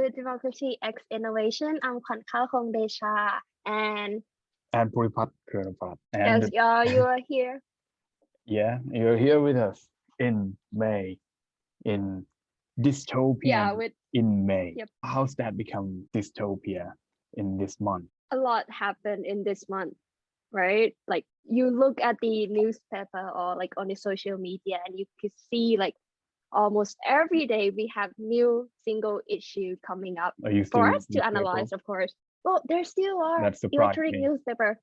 to Democracy X Innovation. I'm Kwanka Kongdesha, and Puripat Kurnapat. yes, And you are here. yeah, you're here with us in May, in dystopian Yeah, with in May. Yep. How's that become dystopia in this month? a lot happened in this month, right? Like you look at the newspaper or like on the social media, and you could see like almost every day we have new single issue coming up Are you for still us to analyze, of course. Well, there still are That surprised electronic me. newspaper.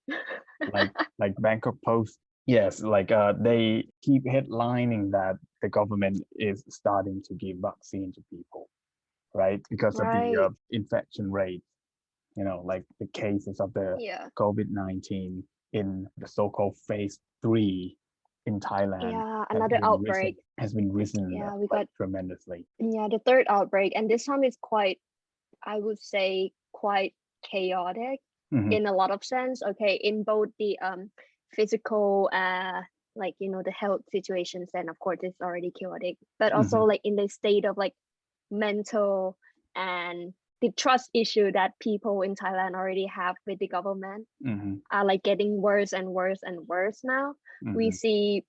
like Bangkok Post? Yes, like they keep headlining that the government is starting to give vaccine to people, right? Because of the Right. infection rate, like the cases of the Yeah. COVID-19 in the so-called phase 3 in Thailand Yeah, another outbreak. has been risen Yeah, we got tremendously. yeah, the third outbreak, and this time is quite, I would say, quite chaotic Mhm. in a lot of sense. Okay, in both the physical like the health situations, and of course it's already chaotic, but also like in the state of like mental and the trust issue that people in Thailand already have with the government are like getting worse and worse and worse now. We see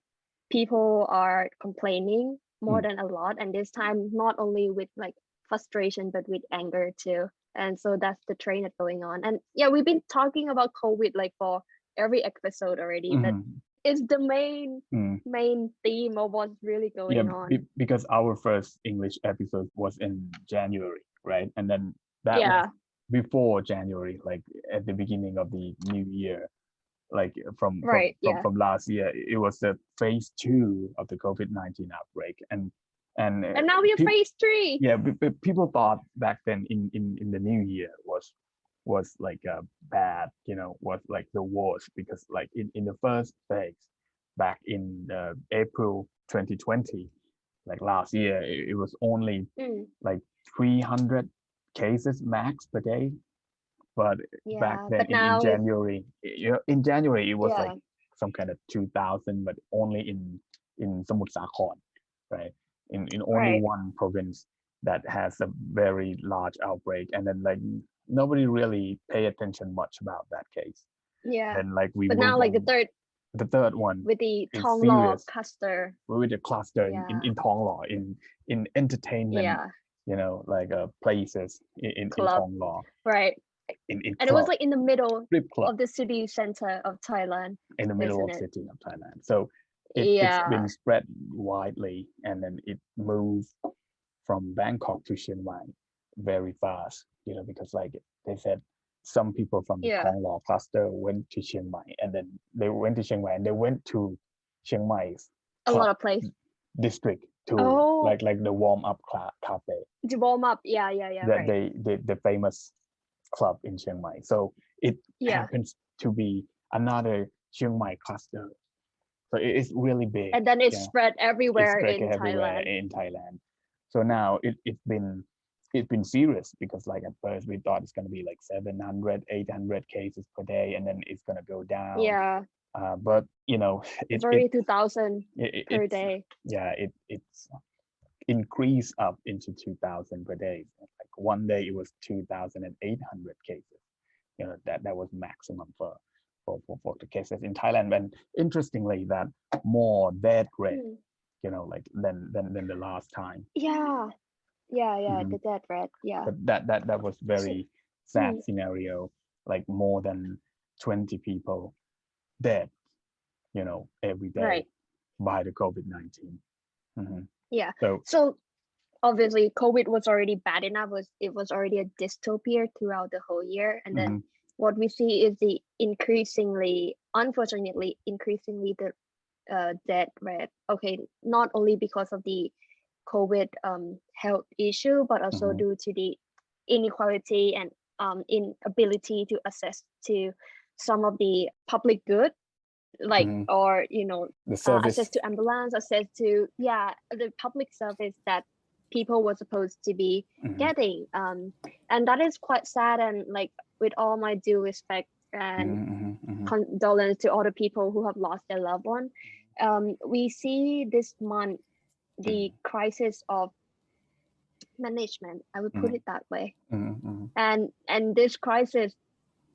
people are complaining more than a lot, and this time not only with like frustration but with anger too. And so that's the train that's going on. And yeah, we've been talking about COVID like for every episode already, but it's the main theme of what's really going on. Because our first English episode was in January, right? And then that was before January, like at the beginning of the new year, like from last year. It was the phase 2 of the COVID-19 outbreak, and now we are phase 3. Yeah, but people thought back then in the new year was like bad, was like the worst, because like in the first phase back in April 2020, like last year, it was only like 300 cases max per day. But back then in January, it was like some kind of 2,000, but only in Samut Sakhon, right? In only one province that has a very large outbreak, and then like nobody really pay attention much about that case. Yeah. And like but now like the third one with the Thonglo cluster. With the cluster in Thonglo, in entertainment, like places in Thonglo. Right. And it was like in the middle of the city center of Thailand. In the middle of the city of Thailand. So it's been spread widely, and then it moved from Bangkok to Chiang Mai very fast, because like they said, some people from the Thonglo cluster went to Chiang Mai, and then they went to Chiang Mai, and they went to Chiang Mai's a lot of places district to like the warm up cafe. To warm up, the famous club in Chiang Mai. So it happens to be another Chiang Mai cluster. So it is really big. And then it's spread everywhere in Thailand. So now it's been serious, because like at first we thought it's going to be like 700, 800 cases per day, and then it's going to go down. Yeah. But it's already 2,000 per day. Yeah, it's increased up into 2,000 per day. Like one day it was 2,800 cases. That was maximum for the cases in Thailand. And interestingly, that more death rate, like than the last time. The death rate. But that was very sad scenario. Like more than 20 people dead, every day by the COVID-19. Yeah. So obviously COVID was already bad enough. It was already a dystopia throughout the whole year. And then what we see is the unfortunately increasingly the death rate. Okay, not only because of the COVID health issue, but also due to the inequality and inability to access to some of the public good, like or the service. Access to ambulance, access to the public service that people were supposed to be getting, and that is quite sad. And like, with all my due respect and condolence to all the people who have lost their loved one, we see this month the crisis of mismanagement. I would put it that way. Mm-hmm. And this crisis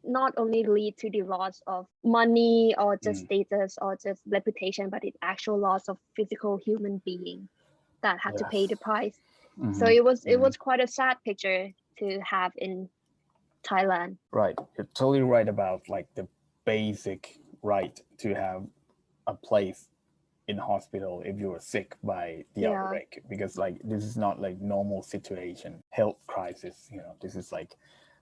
not only lead to the loss of money or just status or just reputation, but it actual loss of physical human being that had to pay the price. So it was quite a sad picture to have in Thailand. Right, you're totally right about like the basic right to have a place in hospital if you are sick by the outbreak, because like this is not like normal situation, health crisis, you know, this is like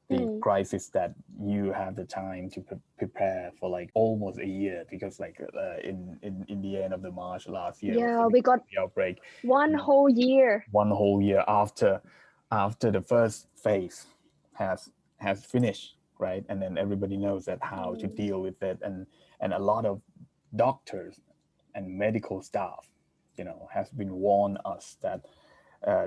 the crisis that you have the time to prepare for like almost a year, because like in the end of the March last year, We got the outbreak, one whole year after the first phase has finished, right? And then everybody knows that how to deal with it, and a lot of doctors and medical staff, you know, has been warned us that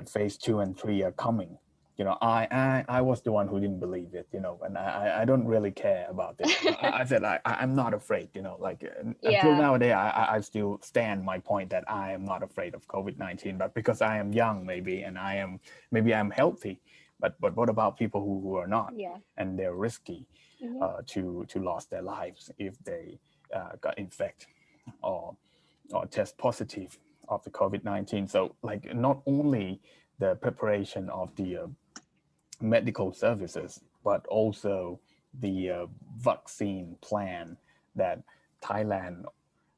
phase 2 and 3 are coming. You know, I was the one who didn't believe it, you know, and I don't really care about this. You know, I said I'm not afraid, you know, like until nowadays I still stand my point that I am not afraid of COVID-19, but because I am young maybe, and maybe I'm healthy, but what about people who are not, and they're risky to lose their lives if they got infected or test positive of the COVID-19. So like not only the preparation of the medical services, but also the vaccine plan that Thailand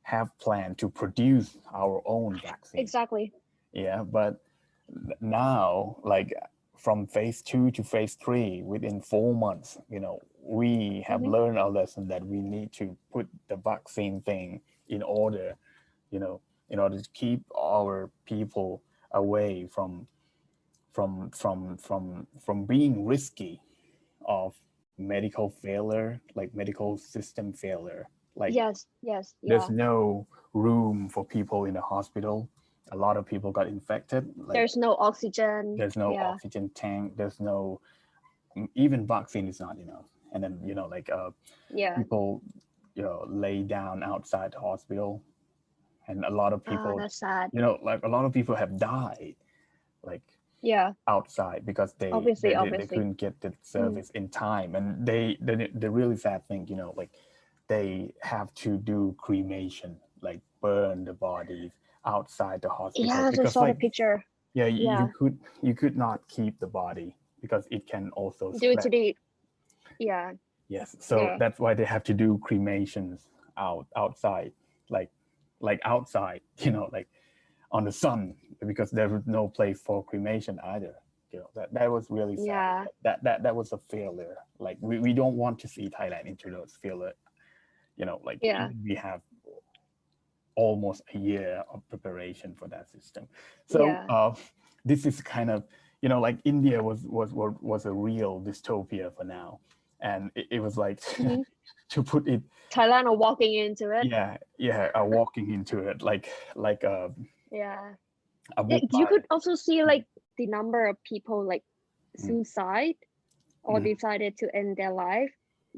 have planned to produce our own vaccine. Exactly. Yeah, but now like from phase 2 to phase 3 within 4 months, you know, we have learned a lesson that we need to put the vaccine thing in order, you know, in order to keep our people away from being risky of medical failure, like medical system failure. Like there's no room for people in the hospital. A lot of people got infected. Like, there's no oxygen. There's no oxygen tank. There's no, even vaccine is not enough. And then, you know, like people, you know, lay down outside the hospital, and a lot of people, that's sad. you know, like a lot of people have died, like outside, because they couldn't get the service in time. And the really sad thing, you know, like they have to do cremation, like burn the bodies outside the hospital. I because saw like the picture. you could not keep the body because it can also due spread. to the Yes, so that's why they have to do cremations outside, like outside, you know, like on the sun, because there was no place for cremation either. You know, that was really sad. That was a failure. Like we don't want to see Thailand into those failure. You know, like we have almost a year of preparation for that system. So this is kind of, you know, like India was a real dystopia for now, and it was like to put it, Thailand are walking into it. Walking into it like a book you could also see like the number of people like suicide or decided to end their life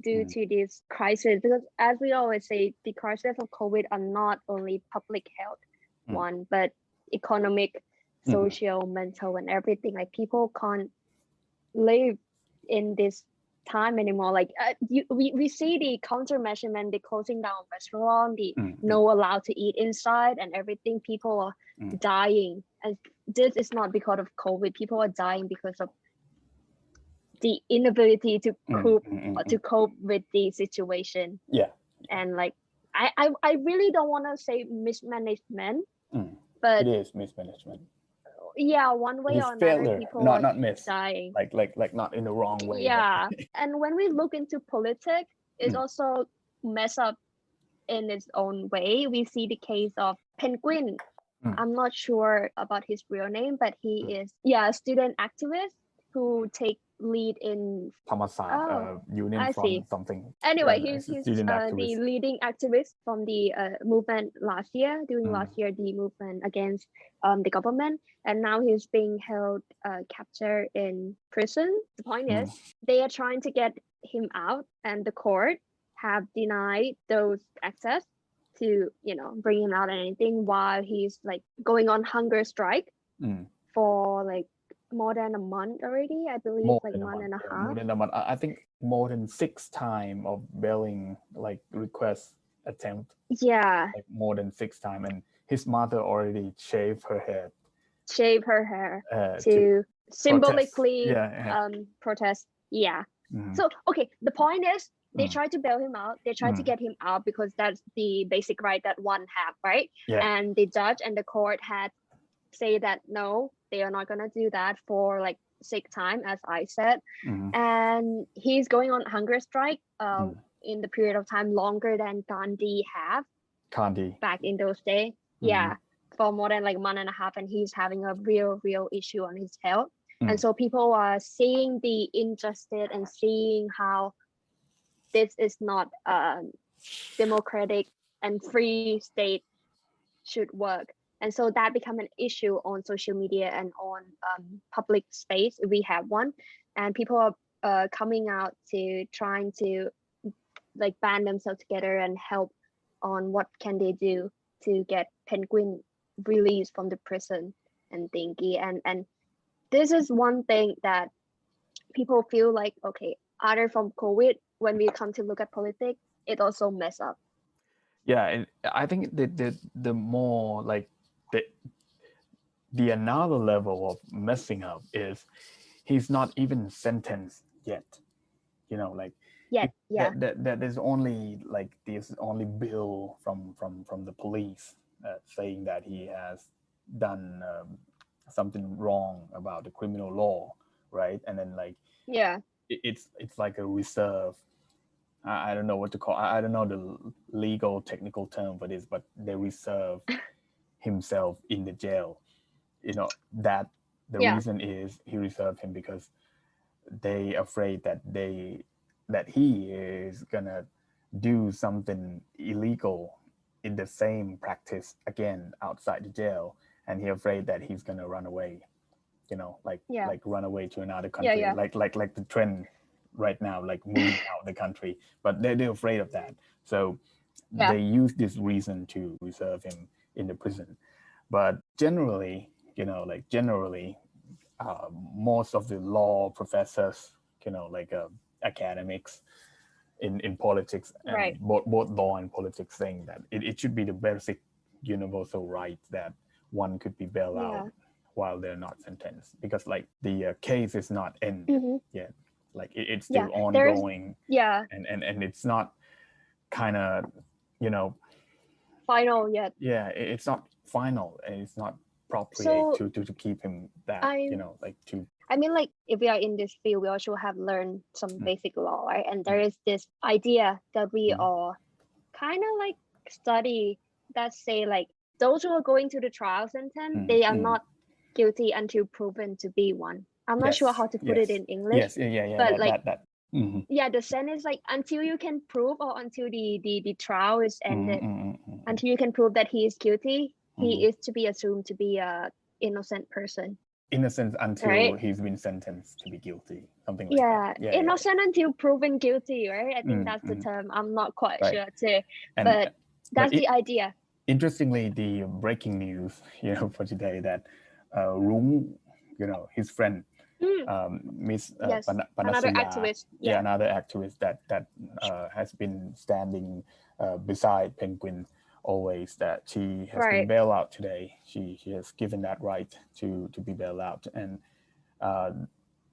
due to this crisis, because as we always say, the crisis of COVID are not only public health one, but economic, social, mental, and everything. Like people can't live in this time anymore. Like we see the countermeasure, the closing down restaurant, the no allowed to eat inside and everything. People are dying, and this is not because of COVID. People are dying because of the inability to cope with the situation. And like I really don't want to say mismanagement, but it is mismanagement. One way or another, people not are dying. Like not in the wrong way. And when we look into politics, it's also messed up in its own way. We see the case of Penguin. I'm not sure about his real name, but he is a student activist who take lead in Panusaya Union from something. Anyway, he's the leading activist from the movement last year, during last year, the movement against the government, and now he's being held captured in prison. The point is, they are trying to get him out, and the court have denied those access to, you know, bring him out and anything, while he's like going on hunger strike for like more than a month already, I believe, More like than a month month. and a Yeah, more half. than a month. I think more than 6 times of bailing like request attempt, Yeah, like more than 6 times, and his mother already shaved her head shave her hair to to protest. symbolically Yeah. protest. Yeah. Mhm. So okay, the point is they Mm, try to bail him out. They try to mm, get him out because that's the basic right that one have, right? yeah. And the judge and the court had say that no, they are not gonna do that for like 6 time, as I said. Mhm. And he's going on hunger strike Mm. in the period of time longer than Gandhi have Candy. back in those days. Mhm. Yeah, for more than like month and a half, and he's having a real issue on his health. And Mm. so people are seeing the injustice and seeing how this is not a democratic and free state should work. And so that become an issue on social media and on public space if we have one. And people are coming out to trying to like band themselves together and help on what can they do to get Penguin released from the prison and thingy. And this is one thing that people feel like, okay, other from COVID, when we come to look at politics, it also mess up. Yeah, and I think the more like the the another level of messing up is he's not even sentenced yet. Like Yet, yeah, that there's only like this only bill from the police saying that he has done something wrong about the criminal law, right? And then like yeah, it's like a reserve. I don't know what to call. I don't know the legal technical term for this, but they reserve himself in the jail. That the yeah, reason is he reserved him because they afraid that he is gonna do something illegal in the same practice again outside the jail, and he afraid that he's gonna run away. Like yeah, run away to another yeah, country, yeah, like the trend right now, like moving out the country. But they're afraid of that, so yeah. they use this reason to reserve him in the prison. But generally, like generally, most of the law professors, like academics in politics, and Right. both law and politics, saying that it should be the basic universal right that one could be bailed out Yeah. while they're not sentenced, because like the case is not end Mm-hmm. yet, like it's Yeah. still There's ongoing, yeah, and it's not kind of you know final yet. yeah, it's not final, and it's not appropriate So to keep him that, I like to. I mean, like if we are in this field, we also have learned some Mm, basic law, right? And there mm, is this idea that we mm, all kind of like study that say like those who are going to the trial sentence, mm, they are mm. not guilty until proven to be one. I'm not sure Yes, how to put it yes, in English, yes, yeah, but that like hmm yeah, the sentence like until you can prove or until the trial is ended, mm-hmm. until you can prove that he is guilty, Hmm. he is to be assumed to be a innocent person, Innocent until right? he's been sentenced to be guilty, something like that. Yeah, Yeah. innocent until proven guilty, right? I think that's the Mm-hmm. term. I'm not quite Right. sure too, And but but that's the idea. interestingly, the breaking news, for today, that Rung, his friend, Mm, Miss yes, another Panusaya, activist. yeah, Yeah, another activist that has been standing beside Penguin always, that she has been right. bailed out today. She has given that right to be bailed out. And uh,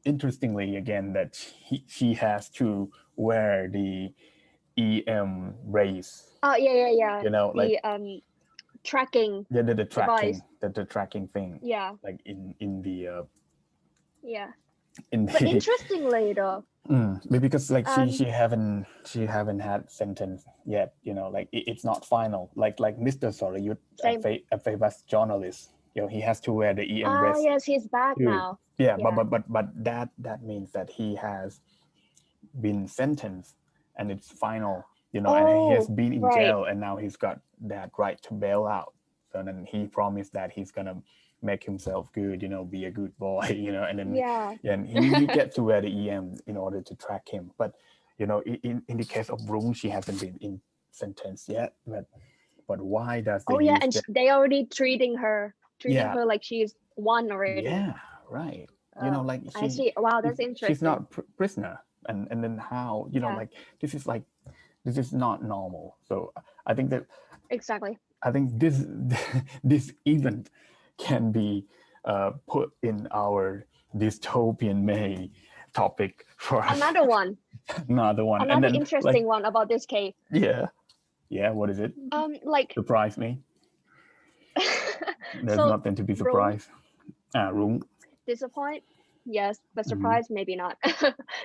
interestingly, again, that she has to wear the EM brace, Oh yeah, yeah, yeah. like The tracking the device. tracking, the tracking thing, Yeah, like in the yeah. in But the interestingly though, because like she um, she haven't she haven't had sentence yet, like it's not final, like Mr. Sorayut, same. a famous journalist, he has to wear the EM Ah, brace yes, he's back too. now. Yeah, but Yeah. that means that he has been sentenced, and it's final, and he has Oh, been in right. jail, and now he's got that right to bail out. So then he promised that he's gonna make himself good, be a good boy, and then Yeah. and he gets to wear the EM in order to track him. But in the case of Rung, she hasn't been in sentence yet. But why does they Oh yeah, use and that? they already treating Yeah, her like she's one already. yeah, right. you know, like I see. Wow, that's interesting. she's not prisoner, and then how, you know, Yeah. like this is not normal. So I think that Exactly. I think this this event can be put in our dystopian May topic for Another one. another one, and Another then interesting one about this cave. Yeah, what is it? Like Surprise me. There's so nothing to be Rung surprised. Rung. disappoint, yes, but Mhm. surprise maybe not.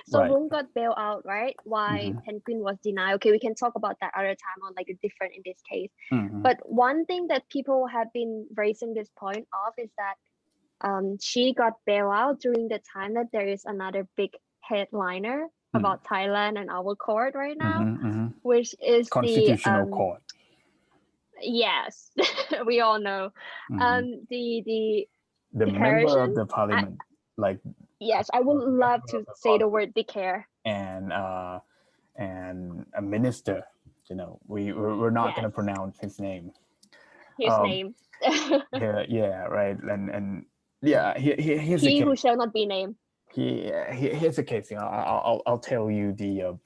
So Right. Rung got bailed out, right? Why Mhm. Penguin was denied. Okay, we can talk about that other time on like a different in this case. Mhm. But one thing that people have been raising this point of is that she got bailed out during the time that there is another big headliner about Thailand and our court right now, which is the Constitutional Court. yes, we all know. The The member declaration. of the parliament, like Yes, I would love to say the word declare. and a minister. You know, we're not going to Yes, pronounce his name. his name. Yeah, right. And yeah, here's the He who case. shall not be named. Here's the case. You know, I'll tell you the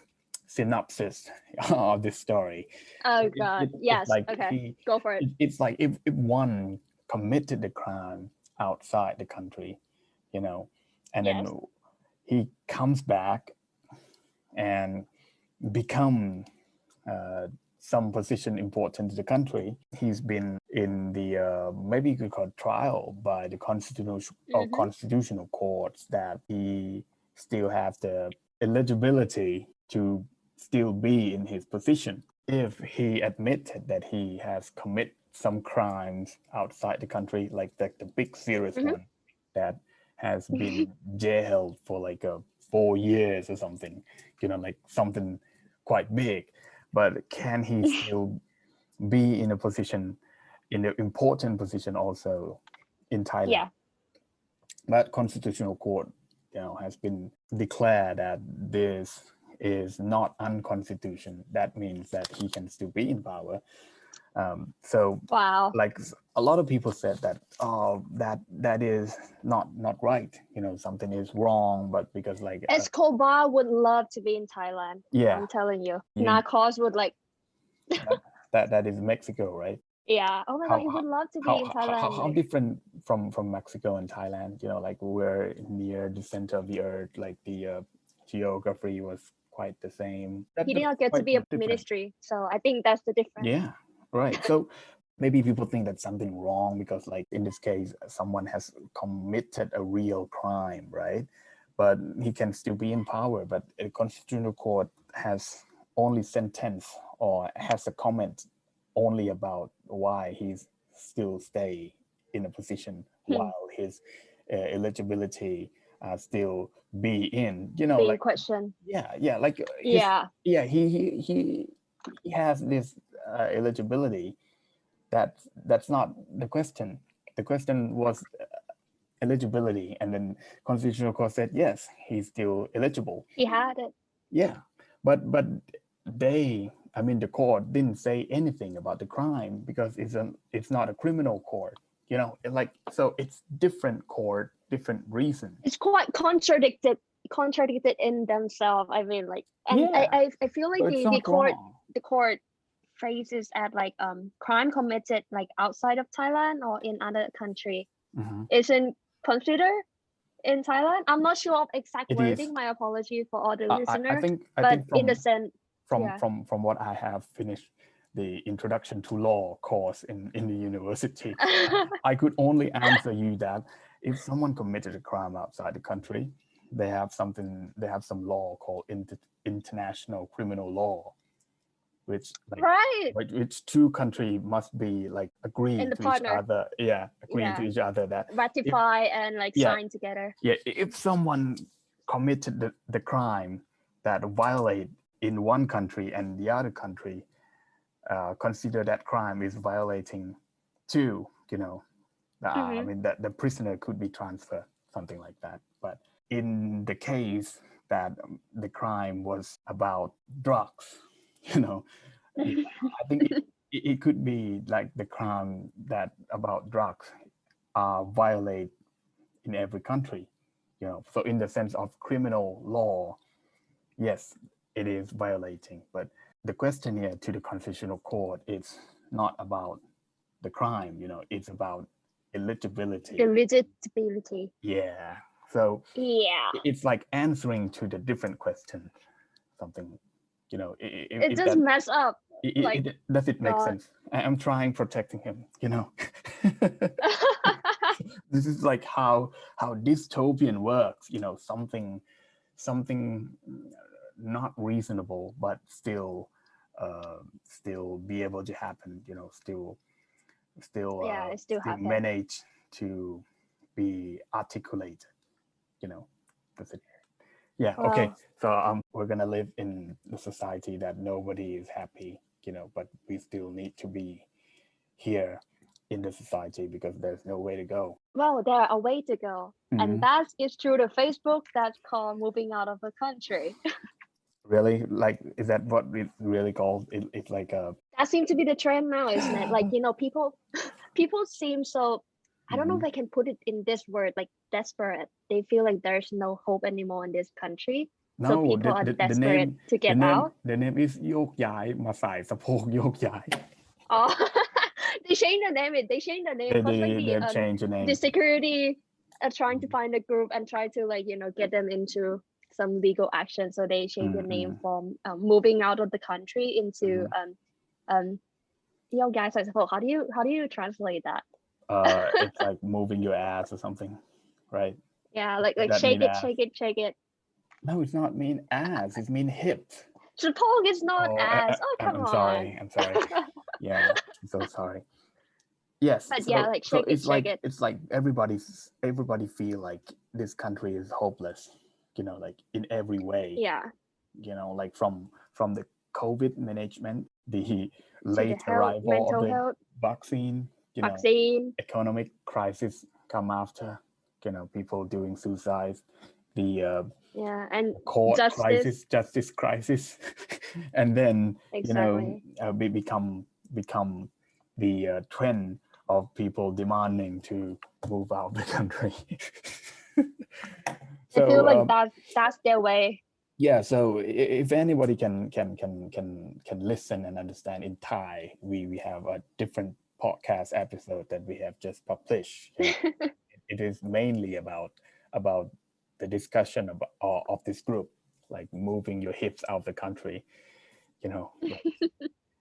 synopsis of this story. Oh God. It's Yes. like Okay. Go for it. it's like if one committed the crime outside the country, you know, and Yes. then he comes back and become some position important to the country. He's been in the maybe you could call it trial by the constitutional courts that he still have the eligibility to still be in his position. If he admitted that he has committed some crimes outside the country, like the big serious one that has been jailed for like 4 years or something, you know, like something quite big, but can he still be in a position, in an important position also in Thailand? Yeah. But constitutional court, you know, has been declared that this is not unconstitutional. That means that he can still be in power. So wow, like a lot of people said that that is not right, you know, something is wrong, but because like Escobar would love to be in Thailand. Yeah, I'm telling you. You- Narcos would like. that is Mexico, right? Yeah. Oh my God, he would love to be in Thailand. How different from Mexico and Thailand? You know, like we're near the center of the earth, like the geography was quite the same. He did not get to be a ministry, so I think that's the difference. Yeah, right. So maybe people think that's something wrong because, like in this case, someone has committed a real crime, right? But he can still be in power. But a constitutional court has only sentence or has a comment only about why he's still stay in a position while his eligibility still be in, you know, Being like questioned. yeah, like he has this eligibility. That's not the question. The question was eligibility, and then constitutional court said yes, he's still eligible. He had it. Yeah, but I mean the court didn't say anything about the crime because it's not a criminal court, you know, like, so it's different court, different reason. It's quite contradicted in themselves. I mean, like, and I feel like So the court phrases at like crime committed like outside of Thailand or in other country isn't considered in Thailand. I'm not sure of exact wording. My apology for all the listeners. I think in the sense from what I have finished the introduction to law course in the university, I could only answer you that if someone committed a crime outside the country, they have some law called international criminal law, which which two countries must be like agree to each other. To each other that ratify and like sign together. Yeah, if someone committed the crime that violate in one country and the other country consider that crime is violating too, you know, I mean that the prisoner could be transferred, something like that. But in the case that the crime was about drugs, you know, I think it could be like the crime that about drugs violate in every country, So in the sense of criminal law, yes, it is violating. But the question here to the Constitutional Court is not about the crime, it's about eligibility. The legitimacy. Yeah. So Yeah. it's like answering to the different question, something, It just mess up. does it make God. sense? I'm trying protecting him, This is like how dystopian works, something not reasonable, but still be able to happen, still Yeah, it still happens. manage to be articulated, that's it. Yeah. Well, okay. So we're gonna live in a society that nobody is happy, but we still need to be here in the society because there's no way to go. well, there's a way to go, and that is through the Facebook that's called moving out of the country. Really? Like, is that what it really called? It's like a. That seems to be the trend now, isn't it? Like, people seem so. I don't know if I can put it in this word, like desperate. They feel like there's no hope anymore in this country. No, so people are desperate to get out. The name is โยกย้ายมาใส่สะโพกโยกย้าย Oh, they changed the name. They changed the name because they changed the name. The security are trying to find a group and try to get them into some legal action. So they changed the name from moving out of the country into โยกย้ายใส่สะโพก. How do you translate that? It's like moving your ass or something, right? Yeah, like shake it, shake it, shake it. No, it's not mean ass. It's mean hips. สะโพก is not ass. Come on. I'm sorry. Yeah, I'm so sorry. Yes. But yeah, like shake it, shake it. It's like everybody feel like this country is hopeless, like in every way. Yeah. Like from the COVID management, the late arrival of the vaccine, economic crisis come after, people doing suicides, the and court justice crisis, and then we become the trend of people demanding to move out of the country. So, I feel like that's their way. Yeah, so if anybody can listen and understand in Thai, we have a different podcast episode that we have just published. It is mainly about the discussion of this group, like moving your hips out of the country,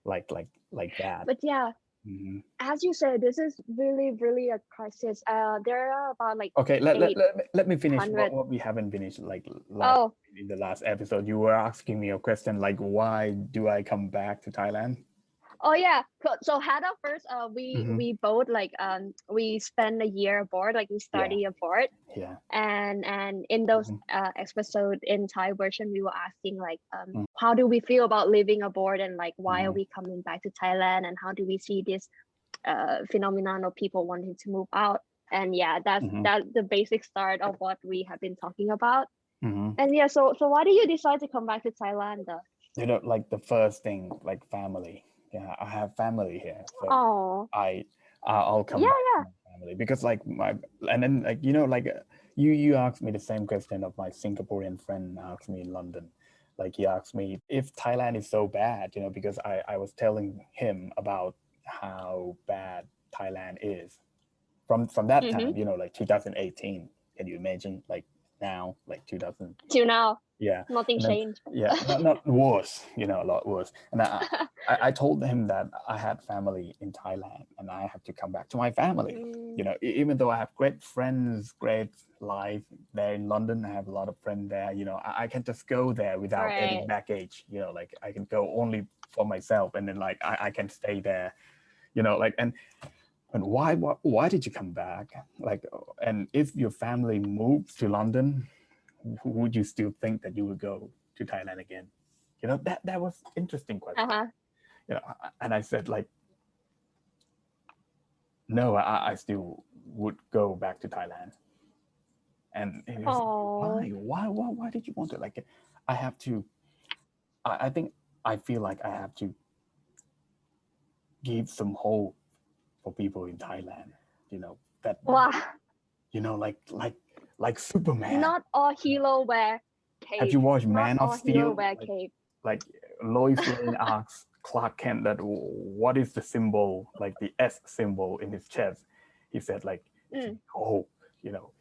like that. But yeah, as you said, this is really, really a crisis. There are about like okay. Let me finish what we haven't finished. In the last episode, you were asking me a question like, why do I come back to Thailand? Oh yeah. So Hada first, we both we spent a year abroad, like we study abroad. Yeah. And in those episodes in Thai version, we were asking like, how do we feel about living abroad, and like why are we coming back to Thailand, and how do we see this phenomenon of people wanting to move out? And yeah, that's the basic start of what we have been talking about. And yeah, so why did you decide to come back to Thailand though? Like the first thing, like family. Yeah, I have family here, so I'll come back to my family because and then like you asked me the same question of my Singaporean friend asked me in London. Like he asked me if Thailand is so bad, because I was telling him about how bad Thailand is from that time, like 2018. Can you imagine like now, like 2000 till now? Yeah, nothing changed. Yeah, not worse, a lot worse. And I told him that I had family in Thailand and I have to come back to my family. Even though I have great friends, great life there in London, I have a lot of friends there. I can just go there without any baggage. Like I can go only for myself, and then like I can stay there. Like and why did you come back? Like, and if your family moves to London, would you still think that you would go to Thailand again? That was interesting question. And I said like, no, I still would go back to Thailand. And he was why did you want to? Like, I have to. I think I feel like I have to give some hope for people in Thailand. That. like Superman. Not all hero wear cape. Have you watched Not Man all of hero Steel? wear cape. Like Lois Lane asks Clark Kent that what is the symbol, like the S symbol in his chest. He said like hope,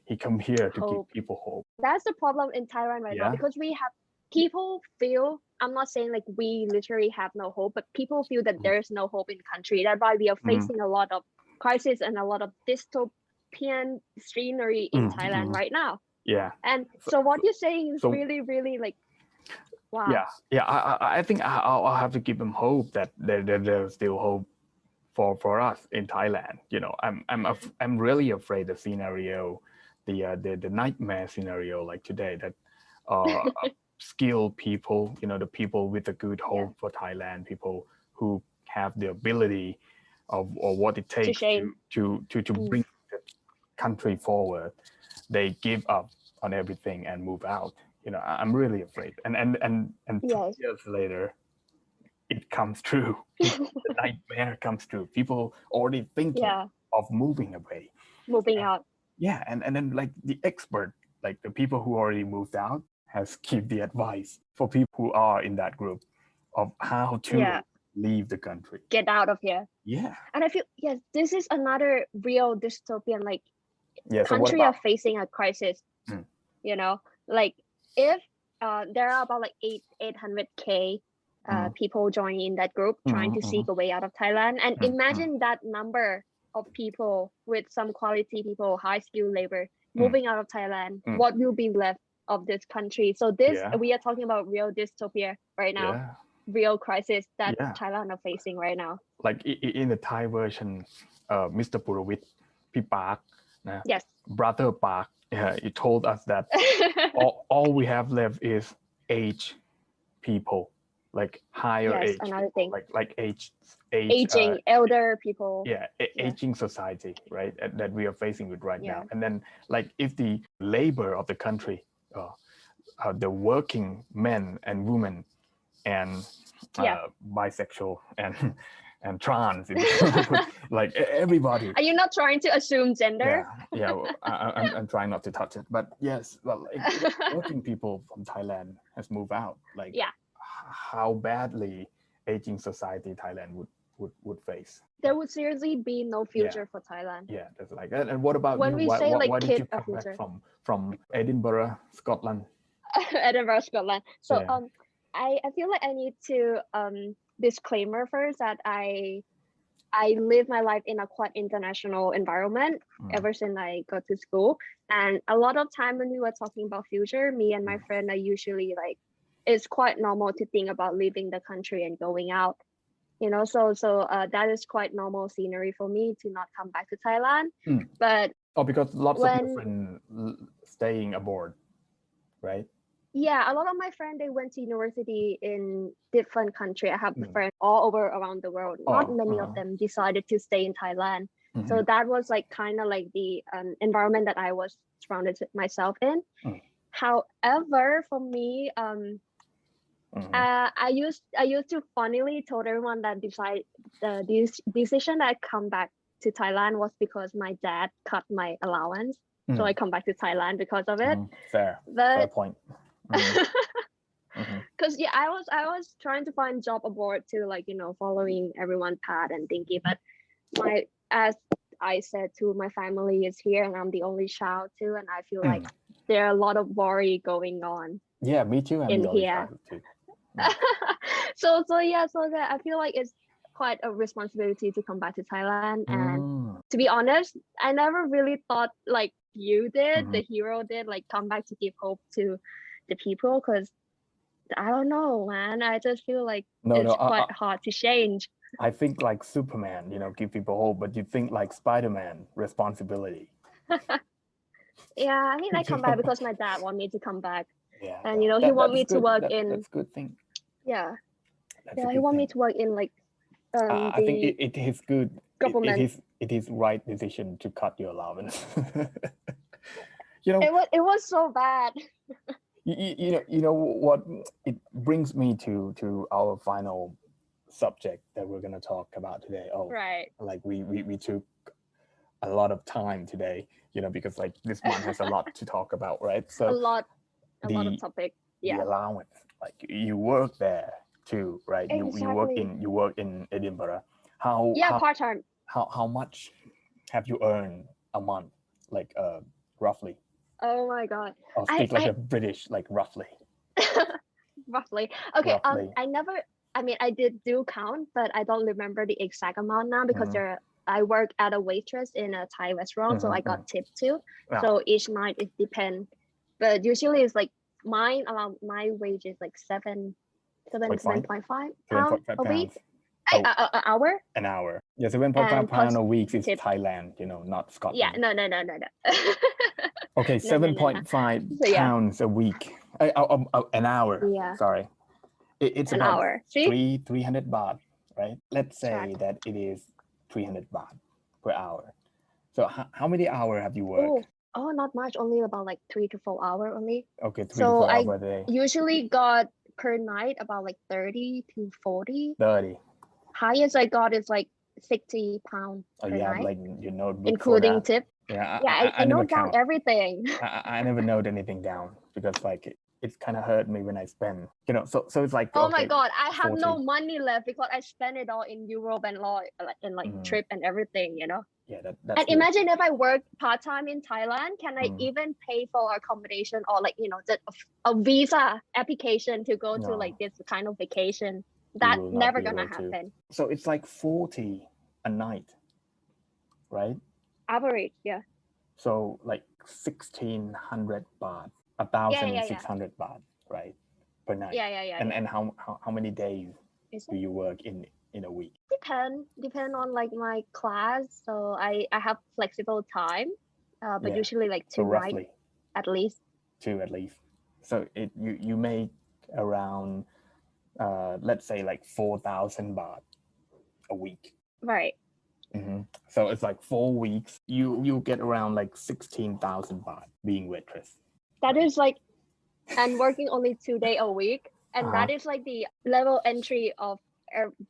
he come here to give people hope. That's the problem in Thailand right now, because we have people feel, I'm not saying like we literally have no hope, but people feel that there's no hope in the country. That's why we are facing a lot of crisis and a lot of dystopian scenery in Thailand right now. Yeah. And so what you're saying is really, really like, wow. Yeah. I think I'll have to give them hope that there's still hope for us in Thailand. I'm really afraid the scenario, the nightmare scenario like today, that skilled people, the people with a good hope for Thailand, people who have the ability or what it takes to bring the country forward, they give up on everything and move out. I'm really afraid. And 2 years later, it comes true. The nightmare comes true. People already thinking of moving away, out. Yeah, and then like the expert, like the people who already moved out, has give the advice for people who are in that group of how to leave the country, get out of here. Yeah. And I feel this is another real dystopian, like country are facing a crisis. Like if there are about like 800k people joining in that group trying to seek a way out of Thailand, and imagine that number of people with some quality people, high skilled labor moving out of Thailand, what will be left of this country? So we are talking about real dystopia right now, real crisis that Thailand are facing right now. Like in the Thai version, Mr. Purawit, Park, Brother Park, he told us that all we have left is age people, like higher age, another thing. like aging elder people. Aging society, right? That we are facing with right now. And then like if the labor of the country, the working men and women and bisexual and trans, like everybody. Are you not trying to assume gender? I'm trying not to touch it, but yes, well, working people from Thailand has moved out. Like how badly aging society Thailand would face. There would seriously be no future for Thailand. Yeah, that's like that. And what about when we say like why did you come back from Edinburgh, Scotland? Edinburgh, Scotland. So I feel like I need to disclaimer first that I live my life in a quite international environment ever since I got to school. And a lot of time when we were talking about future, me and my friend are usually like, it's quite normal to think about leaving the country and going out. So that is quite normal scenery for me to not come back to Thailand. But because lots of your friends staying aboard, right? Yeah, a lot of my friends, they went to university in different countries. I have friends all over around the world. Not many of them decided to stay in Thailand. So that was like kind of like the environment that I was surrounded myself in. However, for me, I used to funnily told everyone that this decision that I come back to Thailand was because my dad cut my allowance. So I come back to Thailand because of it. Fair point. Because I was trying to find job abroad to like following everyone's path and thinking, but as I said to my family is here and I'm the only child too, and I feel like there are a lot of worry going on. Yeah, me too. I'm the only child too. So that I feel like it's quite a responsibility to come back to Thailand. And to be honest, I never really thought like you did, the hero did, like come back to give hope to the people, because I don't know, man. I just feel like it's quite hard to change. I think like Superman, give people hope, but you think like Spider-Man, responsibility. Yeah, I mean, I come back because my dad want me to come back. Yeah, and he want me to work in. That's a good thing. Yeah, he want me to work in like. I think it is good. Government. It is right decision to cut your allowance. It was so bad. You know what? It brings me to our final subject that we're gonna talk about today. Right. Like we took a lot of time today, because like this month has a lot to talk about, right? a So lot of the topic. the Yeah, allowance, like you work there too, right? exactly. You work in Edinburgh. How Yeah, how part-time. how much have you earned a month, like roughly? Oh my God. I'll I speak like a British, like roughly. roughly. Okay, Roughly. I never, I mean, I did do count, but I don't remember the exact amount now because I work at a waitress in a Thai restaurant, so I got tipped too. Yeah. So each night it depends, but usually it's like mine around my wage is like 7.5 pound a week. Oh, An hour. an hour. Yeah, 7.5 And pound plus a week is tip. Thailand, not Scotland. Yeah, no. Okay, No, no, no, no. 7.5 So yeah, pounds a week. An hour. yeah, Sorry. It's an about hour. See, 300 baht, right? Let's say correct. that it is 300 baht per hour. So how many hours have you worked? Oh, not much. Only about like 3 to 4 hours only. Okay, 3 to So 4 hours I per day. usually got per night about like 30 to 40. 30. Highest I got is like 60 pounds Oh, per you have night, like your notebook including for that? tip. Yeah, Yeah, I I never note down count. everything. I never note anything down because like it kind of hurt me when I spend, so it's like, Oh okay, my God, I have 40. no money left because I spent it all in Europe and trip and everything. Yeah, And that's good. imagine if I work part-time in Thailand, can I even pay for accommodation or a visa application to go to No, like this kind of vacation? you That will not never be gonna able to. happen. So it's like 40 a night, right? Average, yeah. So like 1,600 baht, Yeah. 1,600 baht, right, per night. Yeah. And how many days Is do it? you work in a week? Depend on like my class. So I have flexible time, but Yeah. usually like So 2 nights roughly at least. 2 at least. So you make around let's say like 4,000 baht a week. Right. So it's like 4 weeks. You get around like 16,000 baht being waitress. That is like, and working only 2 days a week, and that is like the level entry of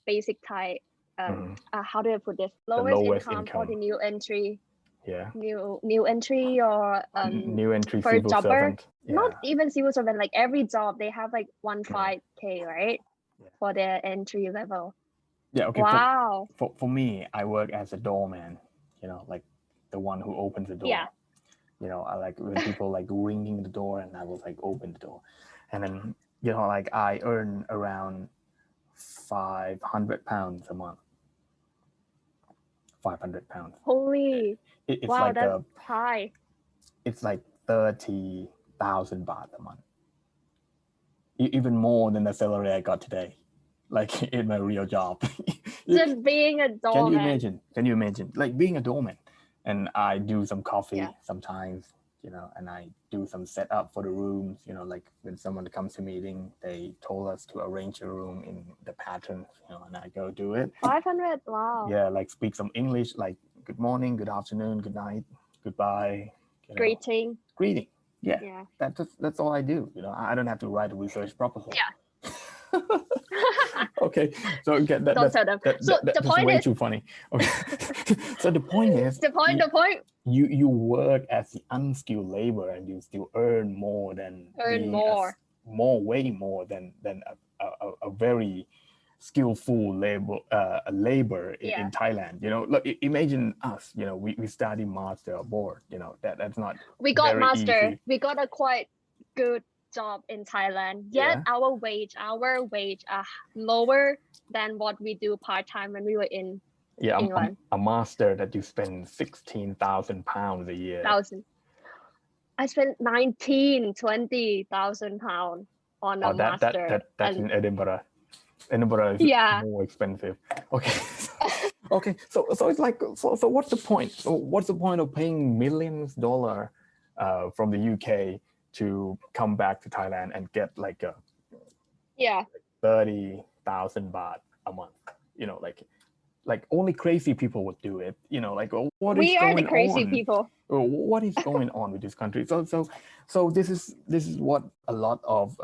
basic Thai. How do I put this? Lowest income for the new entry. Yeah. New entry or New entry for civil jobber. servant. Yeah. Not even civil servant. Like every job, they have like 15K, right? Yeah. For their entry level. Yeah. Okay. Wow. For me, I work as a doorman. Like the one who opens the door. Yeah. I like when people like ringing the door, and I will like open the door, and then like I earn around 500 pounds a month. 500 pounds. Holy. It's wow, like that's high. It's like 30,000 baht a month. Even more than the salary I got today, like in my real job. Just being a doorman. Can you imagine like being a doorman? And I do some coffee sometimes, and I do some setup for the rooms, like when someone comes to meeting, they told us to arrange a room in the pattern, and I go do it. 500, wow. Yeah, like speak some English, like good morning, good afternoon, good night, goodbye. Greeting. Yeah. That's all I do. I don't have to write a research proposal. Yeah. Okay, so again, don't tell them. So the point way is too funny. Okay, so the point is the point. You work as the unskilled labor, and you still earn more than way more than a very skillful labor in Thailand. Look, imagine us. We study master abroad. That's not. We got master. Easy. We got a quite good job in Thailand. Yet our wage are lower than what we do part time when we were in England. A master that you spend 16,000 pounds a year. I spent 20,000 pounds on a master. That's in Edinburgh. Edinburgh is more expensive. Okay. Okay. So it's like so what's the point? So what's the point of paying millions $, from the UK to come back to Thailand and get like a 30,000 baht a month? Like only crazy people would do it. Like what is going on? We are the crazy people. What is going on with this country? So this is what a lot of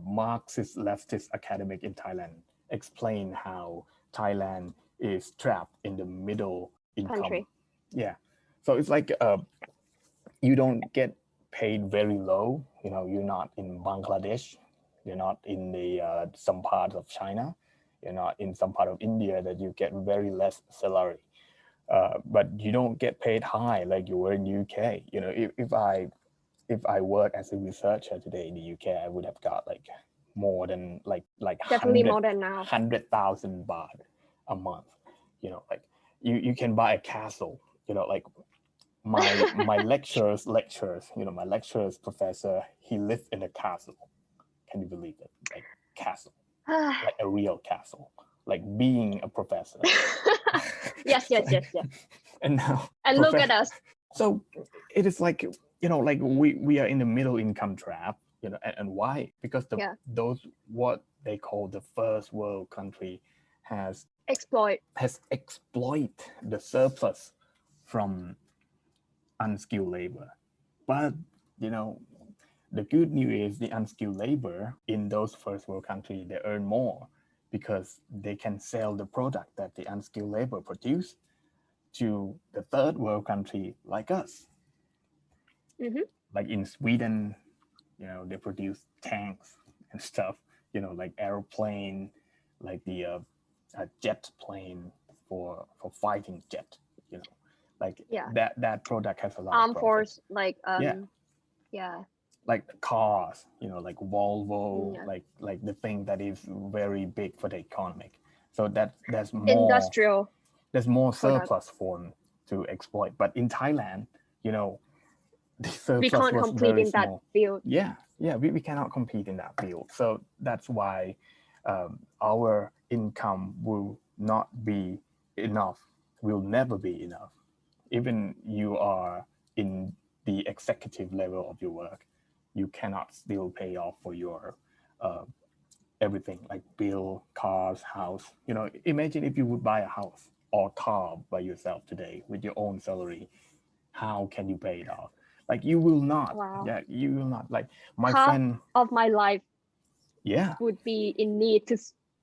Marxist leftist academic in Thailand explain how Thailand is trapped in the middle income. Country. Yeah, So it's like you don't get paid very low. You know, you're not in Bangladesh, you're not in the some parts of China, you're not in some part of India that you get very less salary. But you don't get paid high like you were in UK. You know, if I work as a researcher today in the UK, I would have got like more than like Definitely more than now. 100,000 baht a month. You know, like you can buy a castle. You know, like my lecturers, you know, my lecturer's professor, he lived in a castle. Can you believe it? Like castle, like a real castle, like being a professor. Yes. And now, And look at us. So it is like, you know, like we are in the middle income trap, you know, and why? Because those what they call the first world country has exploit the surplus from unskilled labor. But you know, the good news is the unskilled labor in those first world countries, they earn more because they can sell the product that the unskilled labor produce to the third world country like us. Like in Sweden, you know, they produce tanks and stuff, you know, like airplane, like the jet plane for fighting jet, you know, like that product has a lot armed of force, like like cars, you know, like Volvo, like the thing that is very big for the economic. So there's more industrial, there's more surplus for to exploit. But in Thailand, you know, the surplus we can't was compete very in small. that field. We cannot compete in that field. So that's why our income will not be enough, will never be enough. Even you are in the executive level of your work, you cannot still pay off for your everything, like bill, cars, house. You know, imagine if you would buy a house or car by yourself today with your own salary, how can you pay it off? Like you will not. You will not. Like my friend of my life would be in need to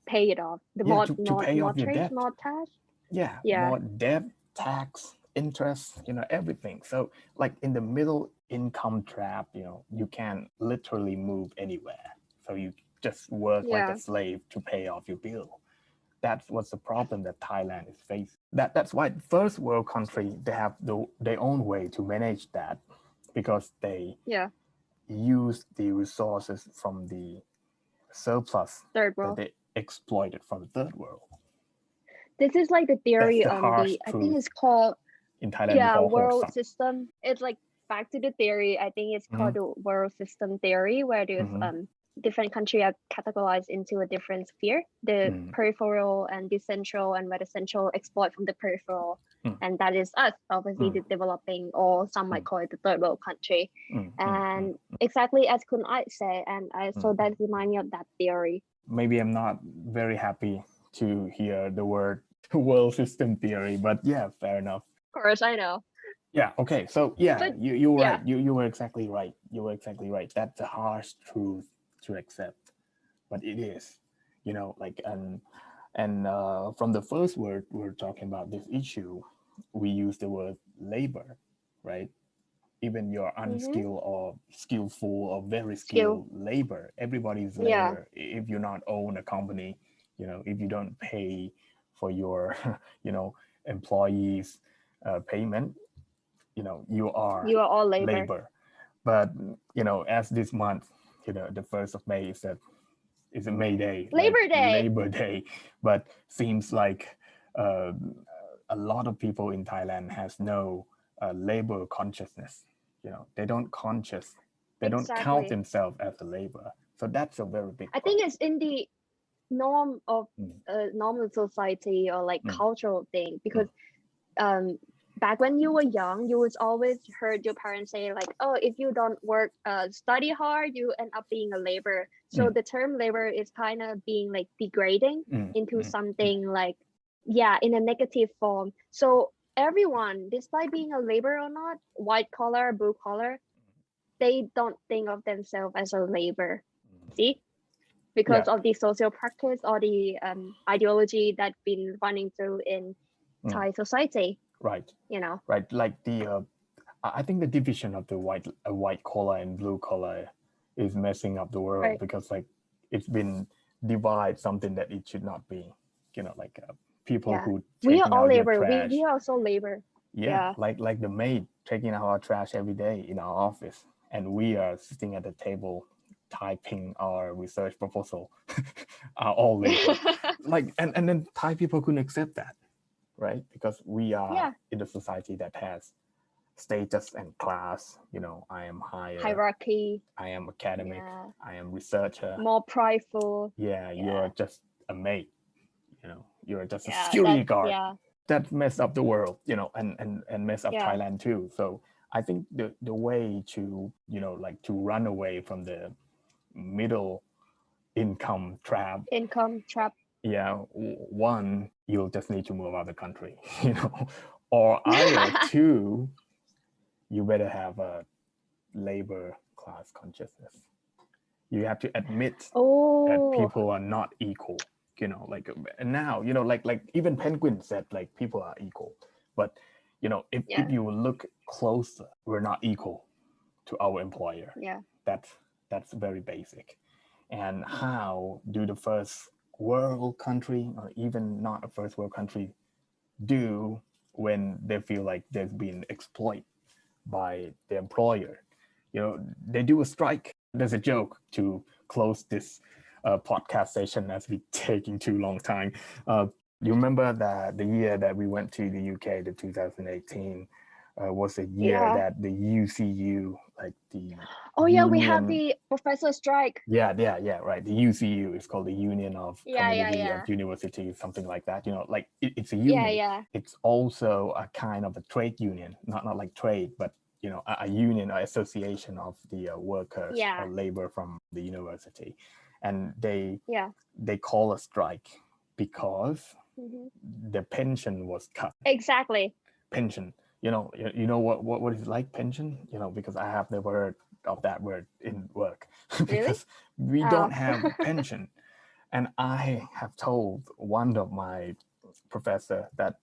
pay it off. The to pay off your debt. More debt, tax, interest, you know, everything. So like in the middle income trap, you know, you can literally move anywhere. So you just work like a slave to pay off your bill. That's what's the problem that Thailand is facing. That's why first world country, they have their own way to manage that, because they use the resources from the surplus third world that they exploited from the third world. This is like the theory on the, I think it's called in Thailand, world system. It's like back to the theory. I think it's called the world system theory, where there's different countries are categorized into a different sphere. The peripheral and the central, and where the central exploit from the peripheral. And that is us, obviously the developing, or some might call it the third world country. And exactly as Kun I said, and so that reminds me of that theory. Maybe I'm not very happy to hear the word world system theory, but yeah, fair enough. Of course, I know. Yeah, okay. So you're right. You were exactly right. That's a harsh truth to accept, but it is, you know, like, and from the first word we're talking about this issue, we use the word labor, right? Even your unskilled or skillful or very skilled labor, everybody's labor. If you not own a company, you know, if you don't pay for your you know, employees payment, you know, you are all labor. But you know, as this month, you know, the 1st of May is a May Day, Labor Day, but seems like a lot of people in Thailand has no labor consciousness. You know, they don't count themselves as a labor. So that's a very big problem. I think it's in the norm of normal society, or like cultural thing, because back when you were young, you was always heard your parents say like, oh, if you don't work, study hard, you end up being a laborer. So the term labor is kind of being like degrading into something like, in a negative form. So everyone, despite being a laborer or not, white collar, blue collar, they don't think of themselves as a labor. See? Because of the social practice or the ideology that's been running through in Thai society. Right. you know. Right. Like the I think the division of the white collar and blue collar is messing up the world Right. because like it's been divide something that it should not be. Like people Yeah. who We are taking all out your labor. trash. We are also labor. Yeah, Yeah. like the maid taking out our trash every day in our office, and we are sitting at the table typing our research proposal, are all labor. Like, and then Thai people couldn't accept that, right? Because we are Yeah. in a society that has status and class. I am higher, Hierarchy. I am academic, Yeah. I am researcher. More prideful. Yeah, you're just a maid. You're just a Yeah. security That's guard. That messed up the world, and mess up Yeah. Thailand too. So I think the way to, like to run away from the middle income trap, Income trap. yeah, one, you'll just need to move out of the country, or either two, you better have a labor class consciousness. You have to admit that people are not equal, like, and now, like even Penguin said, like, people are equal, but if you look closer, we're not equal to our employer. Yeah. That's very basic. And how do the first world country, or even not a first world country, do when they feel like they've been exploited by the employer? They do a strike. There's a joke to close this podcast session as we're taking too long time. You remember that the year that we went to the UK, the 2018, was a year that the UCU, like the union, we have the professor strike. Yeah, right. The UCU is called the Union of Community of Universities, something like that. Like it's a union. Yeah. It's also a kind of a trade union, not like trade, but a union or association of the workers or labor from the university, and they call a strike because the pension was cut. Exactly. Pension. You know what is like pension? Because I have never heard of that word in work. Because we don't have pension. And I have told one of my professor that,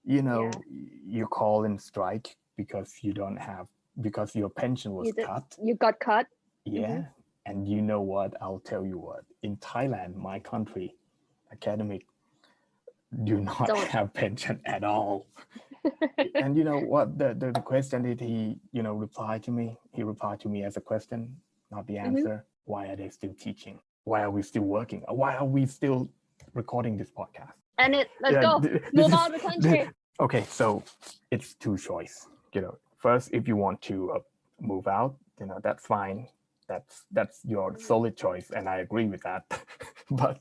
you call in strike because you don't have, because your pension was cut. You got cut. Yeah. And you know what? I'll tell you what. In Thailand, my country, academic do not have pension at all. And you know what? The question that he, replied to me, he replied to me as a question, not the answer. Why are they still teaching? Why are we still working? Why are we still recording this podcast? And let's go. Move out of the country. Okay, so it's two choice. First, if you want to move out, that's fine. That's your solid choice, and I agree with that. But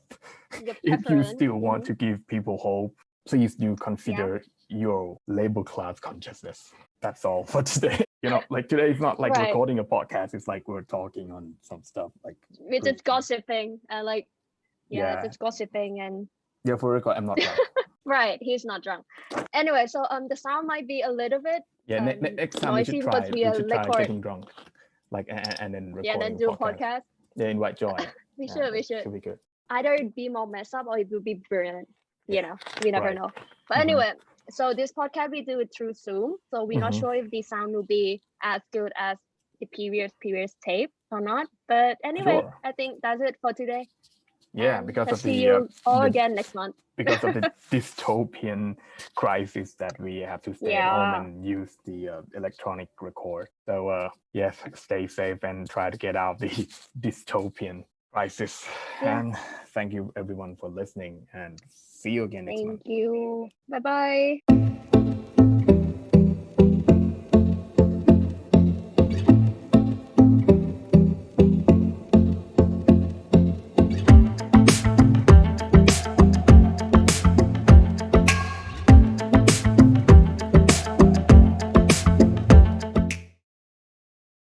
if you still want to give people hope, please do consider your labor class consciousness. That's all for today. Like today is not like recording a podcast. It's like we're talking on some stuff. Like we're just gossiping and just gossiping and. Yeah, for record, I'm not drunk. Right, he's not drunk. Anyway, so the sound might be a little bit next time noisy we should try because it. We should try getting drunk, like and then record. Yeah, then do a podcast. Yeah, invite Joy. We should. Should be good. Either it be more messed up or it will be brilliant. We never know. But anyway, so this podcast we do it through Zoom. So we're not sure if the sound will be as good as the previous tape or not. But anyway, I think that's it for today. Yeah, because of see you all again next month. Because of the dystopian crisis that we have to stay at home and use the electronic record. So yes, stay safe and try to get out of the dystopian crisis. And thank you everyone for listening, and see you again next month. Thank you. Bye-bye.